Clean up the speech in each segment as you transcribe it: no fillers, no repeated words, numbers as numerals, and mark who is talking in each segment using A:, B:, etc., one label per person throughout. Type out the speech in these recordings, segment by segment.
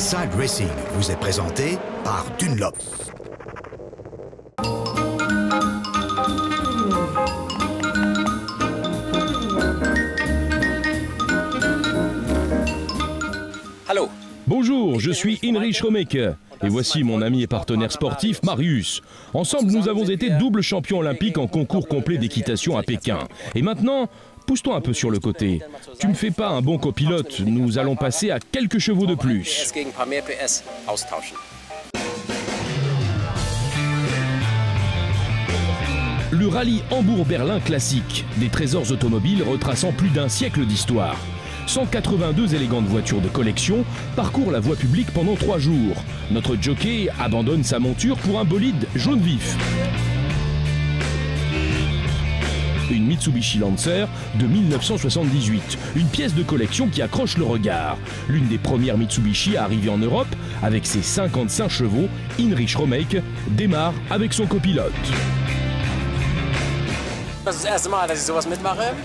A: Inside Racing vous est présenté par Dunlop.
B: Bonjour, je suis Heinrich Romeke et voici mon ami et partenaire sportif Marius. Ensemble, nous avons été double champion olympique en concours complet d'équitation à Pékin. Et maintenant, pousse-toi un peu sur le côté. Tu ne fais pas un bon copilote, nous allons passer à quelques chevaux de plus. Le rallye Hambourg-Berlin classique, des trésors automobiles retraçant plus d'un siècle d'histoire. 182 élégantes voitures de collection parcourent la voie publique pendant 3 jours. Notre jockey abandonne sa monture pour un bolide jaune vif. Une Mitsubishi Lancer de 1978, une pièce de collection qui accroche le regard. L'une des premières Mitsubishi à arriver en Europe, avec ses 55 chevaux, Heinrich Romeke démarre avec son copilote.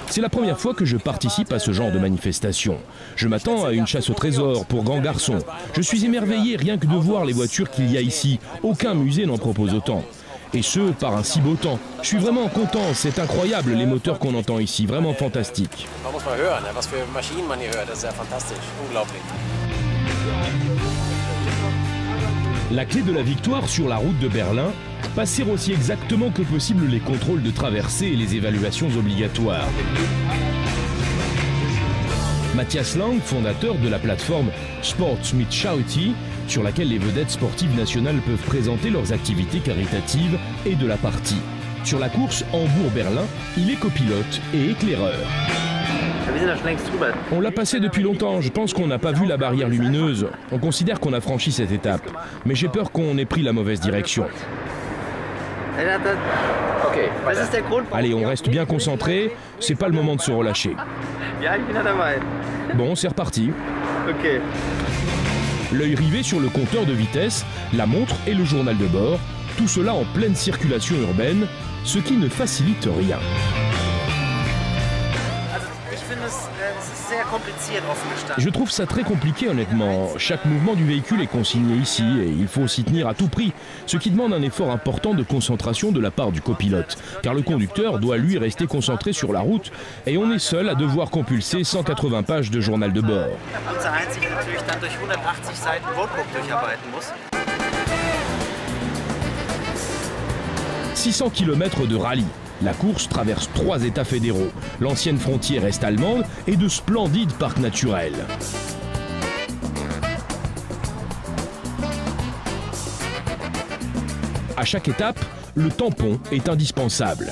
B: C'est la première fois que je participe à ce genre de manifestation. Je m'attends à une chasse au trésor pour grands garçons. Je suis émerveillé rien que de voir les voitures qu'il y a ici. Aucun musée n'en propose autant. Et ce, par un si beau temps. Je suis vraiment content, c'est incroyable les moteurs qu'on entend ici, vraiment fantastique. La clé de la victoire sur la route de Berlin, passer aussi exactement que possible les contrôles de traversée et les évaluations obligatoires. Matthias Lang, fondateur de la plateforme Sports mit Charity, sur laquelle les vedettes sportives nationales peuvent présenter leurs activités caritatives, est de la partie. Sur la course Hambourg-Berlin, il est copilote et éclaireur. On l'a passé depuis longtemps, je pense qu'on n'a pas vu la barrière lumineuse. On considère qu'on a franchi cette étape, mais j'ai peur qu'on ait pris la mauvaise direction. Allez, on reste bien concentré, c'est pas le moment de se relâcher. Bon, c'est reparti. L'œil rivé sur le compteur de vitesse, la montre et le journal de bord, tout cela en pleine circulation urbaine, ce qui ne facilite rien. Je trouve ça très compliqué honnêtement. Chaque mouvement du véhicule est consigné ici et il faut s'y tenir à tout prix, ce qui demande un effort important de concentration de la part du copilote, car le conducteur doit lui rester concentré sur la route et on est seul à devoir compulser 180 pages de journal de bord. 600 km de rallye. La course traverse 3 États fédéraux, l'ancienne frontière est-allemande et de splendides parcs naturels. À chaque étape, le tampon est indispensable.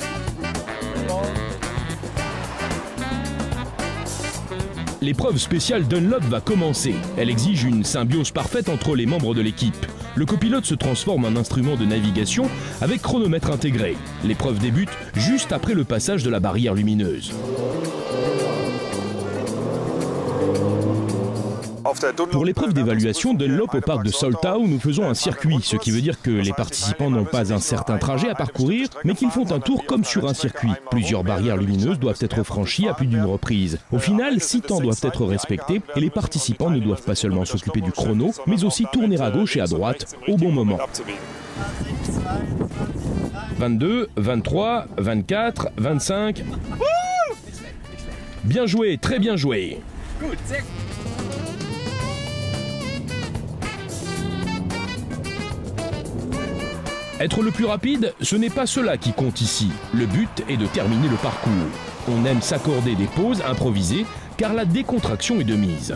B: L'épreuve spéciale Dunlop va commencer. Elle exige une symbiose parfaite entre les membres de l'équipe. Le copilote se transforme en instrument de navigation avec chronomètre intégré. L'épreuve débute juste après le passage de la barrière lumineuse. Pour l'épreuve d'évaluation Dunlop au parc de Soltau, nous faisons un circuit, ce qui veut dire que les participants n'ont pas un certain trajet à parcourir, mais qu'ils font un tour comme sur un circuit. Plusieurs barrières lumineuses doivent être franchies à plus d'une reprise. Au final, 6 temps doivent être respectés et les participants ne doivent pas seulement s'occuper du chrono, mais aussi tourner à gauche et à droite au bon moment. 22, 23, 24, 25... Bien joué, très bien joué. Être le plus rapide, ce n'est pas cela qui compte ici. Le but est de terminer le parcours. On aime s'accorder des pauses improvisées car la décontraction est de mise.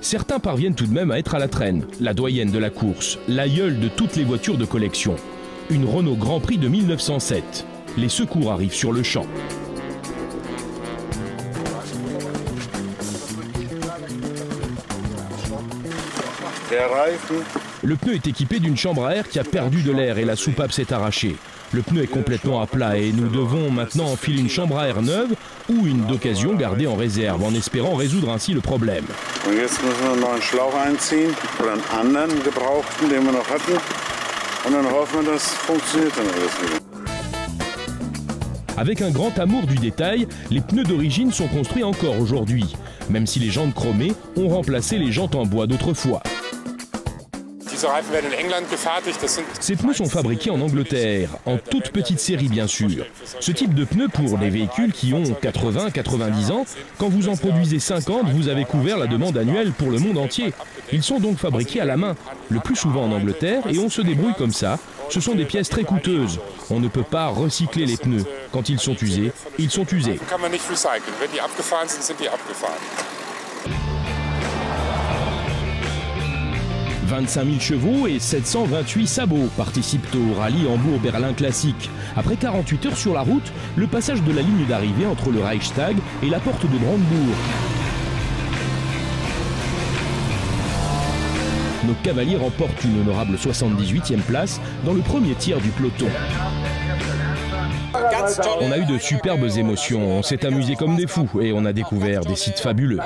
B: Certains parviennent tout de même à être à la traîne. La doyenne de la course, l'aïeule de toutes les voitures de collection. Une Renault Grand Prix de 1907. Les secours arrivent sur le champ. Le pneu est équipé d'une chambre à air qui a perdu de l'air et la soupape s'est arrachée. Le pneu est complètement à plat et nous devons maintenant enfiler une chambre à air neuve ou une d'occasion gardée en réserve en espérant résoudre ainsi le problème. Avec un grand amour du détail, les pneus d'origine sont construits encore aujourd'hui, même si les jantes chromées ont remplacé les jantes en bois d'autrefois. Ces pneus sont fabriqués en Angleterre, en toute petite série bien sûr. Ce type de pneus pour les véhicules qui ont 80-90 ans, quand vous en produisez 50, vous avez couvert la demande annuelle pour le monde entier. Ils sont donc fabriqués à la main, le plus souvent en Angleterre, et on se débrouille comme ça. Ce sont des pièces très coûteuses. On ne peut pas recycler les pneus. Quand ils sont usés, ils sont usés. 25 000 chevaux et 728 sabots participent au rallye Hambourg-Berlin classique. Après 48 heures sur la route, le passage de la ligne d'arrivée entre le Reichstag et la porte de Brandebourg. Nos cavaliers remportent une honorable 78e place dans le premier tiers du peloton. On a eu de superbes émotions, on s'est amusé comme des fous et on a découvert des sites fabuleux.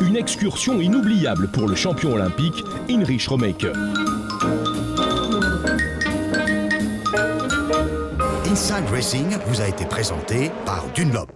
B: Une excursion inoubliable pour le champion olympique Heinrich Romeike.
A: Inside Racing vous a été présenté par Dunlop.